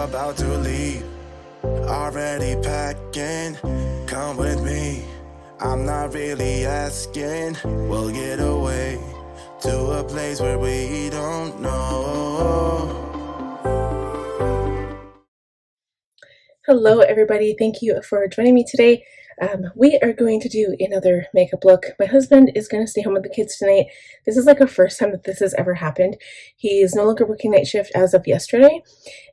about to leave. Already packing, come with me. I'm not really asking. We'll get away to a place where we don't know. Hello everybody, thank you for joining me today. We are going to do another makeup look. My husband is going to stay home with the kids tonight. This is like a first time that this has ever happened. He is no longer working night shift as of yesterday,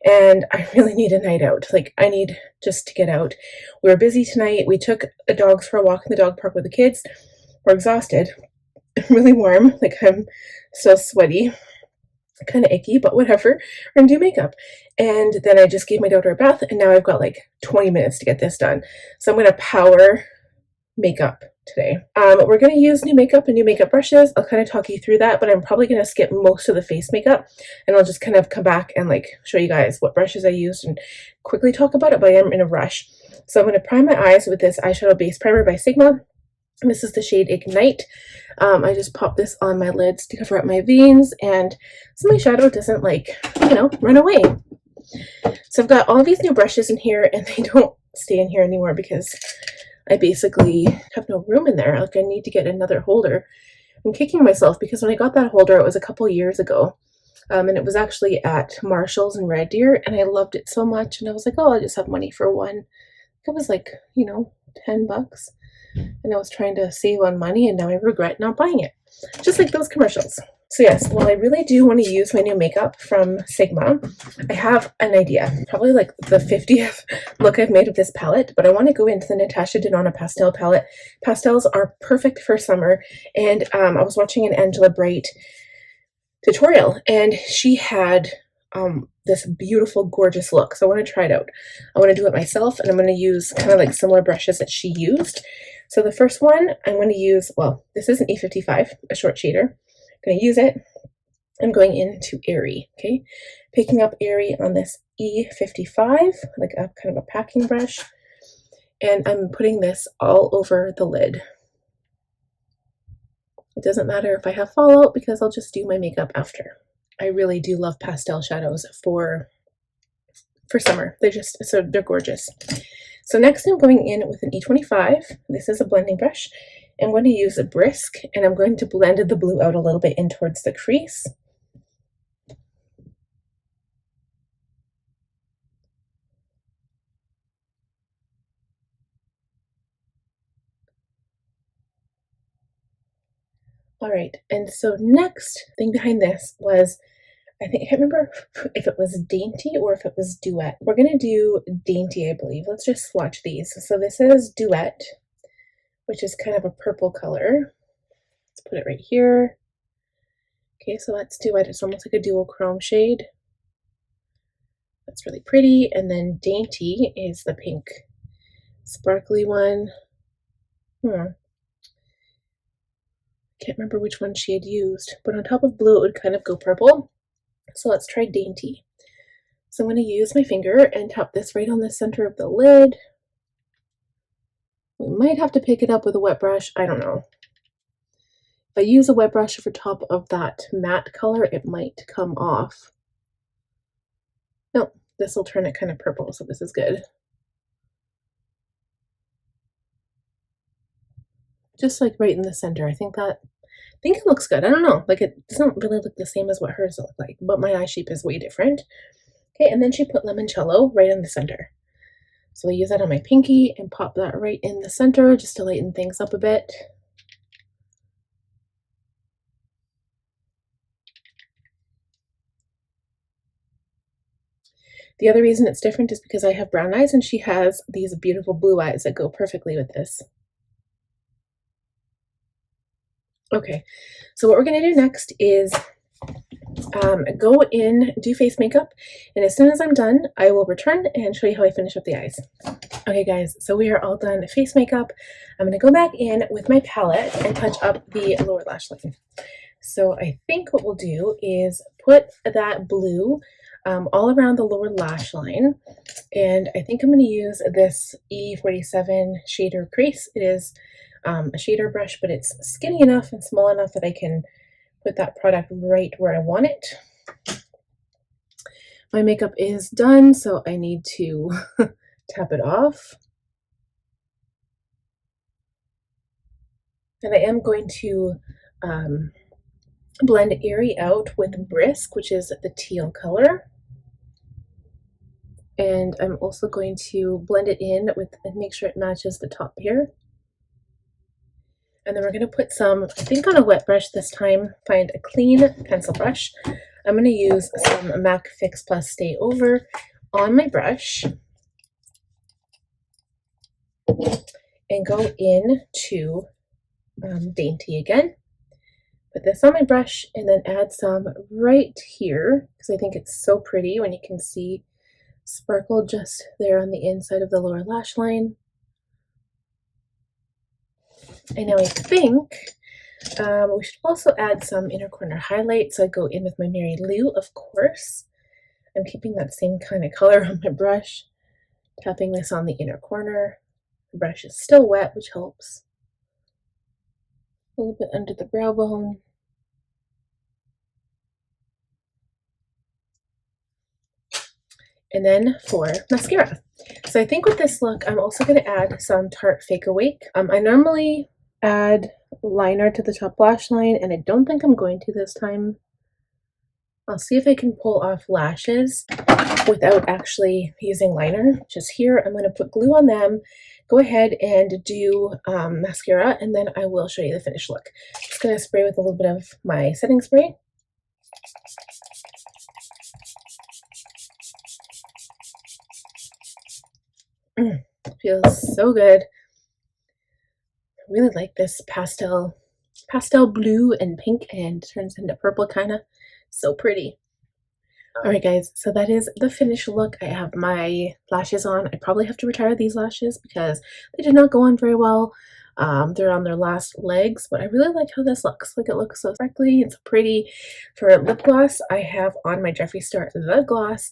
and I really need a night out. Like, I need just to get out. We were busy tonight. We took the dogs for a walk in the dog park with the kids. We're exhausted, really warm, like I'm so sweaty, kind of icky, but whatever. We're gonna do makeup. And then I just gave my daughter a bath, and now I've got like 20 minutes to get this done. So I'm gonna power makeup today. We're gonna use new makeup and new makeup brushes. I'll kind of talk you through that, but I'm probably gonna skip most of the face makeup, and I'll just kind of come back and like show you guys what brushes I used and quickly talk about it, but I am in a rush. So I'm gonna prime my eyes with this eyeshadow base primer by Sigma. This is the shade Ignite. I just pop this on my lids to cover up my veins, and so my shadow doesn't, like, you know, run away. So I've got all these new brushes in here, and they don't stay in here anymore because I basically have no room in there. Like, I need to get another holder. I'm kicking myself because when I got that holder, it was a couple years ago. And it was actually at Marshall's in Red Deer, and I loved it so much. And I was like, oh, I just have money for one. It was like, you know, $10. And I was trying to save on money, and now I regret not buying it. Just like those commercials. So yes, well, I really do want to use my new makeup from Sigma. I have an idea, probably like the 50th look I've made with this palette, but I want to go into the Natasha Denona Pastel palette. Pastels are perfect for summer, and I was watching an Angela Bright tutorial, and she had this beautiful, gorgeous look. So I want to try it out. I want to do it myself, and I'm going to use kind of like similar brushes that she used. So the first one I'm going to use, well, this is an E55, a short shader. I'm going to use it. I'm going into Airy, okay? Picking up Airy on this E55, like a kind of a packing brush, and I'm putting this all over the lid. It doesn't matter if I have fallout because I'll just do my makeup after. I really do love pastel shadows for summer. They're gorgeous. So next I'm going in with an E25. This is a blending brush. I'm going to use a Brisk, and I'm going to blend the blue out a little bit in towards the crease. All right, and so next thing behind this was, I can't remember if it was Dainty or if it was Duet. We're gonna do Dainty, I believe. Let's just swatch these. So this is Duet, which is kind of a purple color. Let's put it right here. Okay, so that's Duet. It's almost like a dual chrome shade. That's really pretty. And then Dainty is the pink sparkly one. Can't remember which one she had used, but on top of blue it would kind of go purple. So let's try Dainty. So I'm going to use my finger and tap this right on the center of the lid. We might have to pick it up with a wet brush, I don't know. If I use a wet brush over top of that matte color, it might come off. No, this will turn it kind of purple, so this is good. Just like right in the center. I think it looks good. I don't know. Like, it doesn't really look the same as what hers look like, but my eye shape is way different. Okay, and then she put Limoncello right in the center. So I use that on my pinky and pop that right in the center just to lighten things up a bit. The other reason it's different is because I have brown eyes and she has these beautiful blue eyes that go perfectly with this. Okay, so what we're going to do next is go in, do face makeup, and as soon as I'm done, I will return and show you how I finish up the eyes. Okay guys, so we are all done face makeup. I'm going to go back in with my palette and touch up the lower lash line. So I think what we'll do is put that blue all around the lower lash line, and I think I'm going to use this E47 shader crease. It is a shader brush, but it's skinny enough and small enough that I can put that product right where I want it. My makeup is done, so I need to tap it off. And I am going to blend Airy out with Brisk, which is the teal color. And I'm also going to blend it in with and make sure it matches the top here. And then we're going to put some, I think on a wet brush this time, find a clean pencil brush. I'm going to use some MAC Fix Plus Stay Over on my brush and go in to Dainty again. Put this on my brush and then add some right here because I think it's so pretty when you can see sparkle just there on the inside of the lower lash line. And now I think we should also add some inner corner highlight. So I go in with my Mary Lou, of course. I'm keeping that same kind of color on my brush, tapping this on the inner corner. The brush is still wet, which helps. A little bit under the brow bone. And then for mascara. So I think with this look, I'm also going to add some Tarte Fake Awake. I normally add liner to the top lash line, and I don't think I'm going to this time. I'll see if I can pull off lashes without actually using liner. Just here, I'm going to put glue on them, go ahead and do mascara, and then I will show you the finished look. Just going to spray with a little bit of my setting spray. Feels so good. I really like this pastel blue and pink, and turns into purple kind of. So pretty. Alright guys, so that is the finished look. I have my lashes on. I probably have to retire these lashes because they did not go on very well. They're on their last legs, but I really like how this looks. Like, it looks so sparkly and so pretty. For lip gloss, I have on my Jeffree Star The Gloss.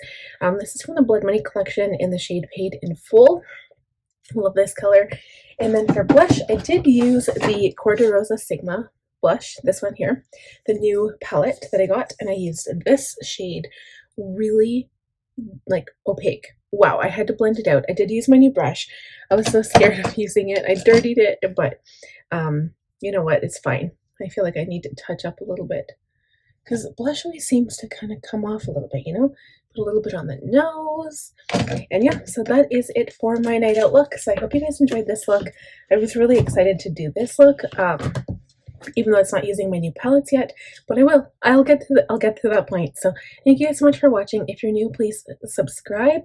This is from the Blood Money collection in the shade Paid in Full. Love this color. And then for blush, I did use the Rosa Sigma blush, this one here, the new palette that I got, and I used this shade, really like opaque. Wow, I had to blend it out. I did use my new brush. I was so scared of using it. I dirtied it, but you know what, it's fine. I feel like I need to touch up a little bit because blush always seems to kind of come off a little bit, you know? Put a little bit on the nose. And yeah, so that is it for my night out look. So I hope you guys enjoyed this look. I was really excited to do this look. Even though it's not using my new palettes yet, but I will. I'll get to that point. So thank you guys so much for watching. If you're new, please subscribe.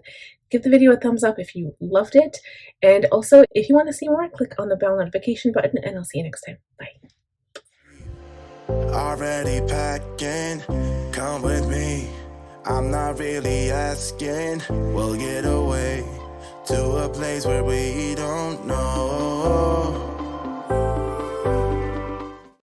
Give the video a thumbs up if you loved it. And also, if you want to see more, click on the bell notification button, and I'll see you next time. Bye. Already packing, come with me. I'm not really asking. We'll get away to a place where we don't know.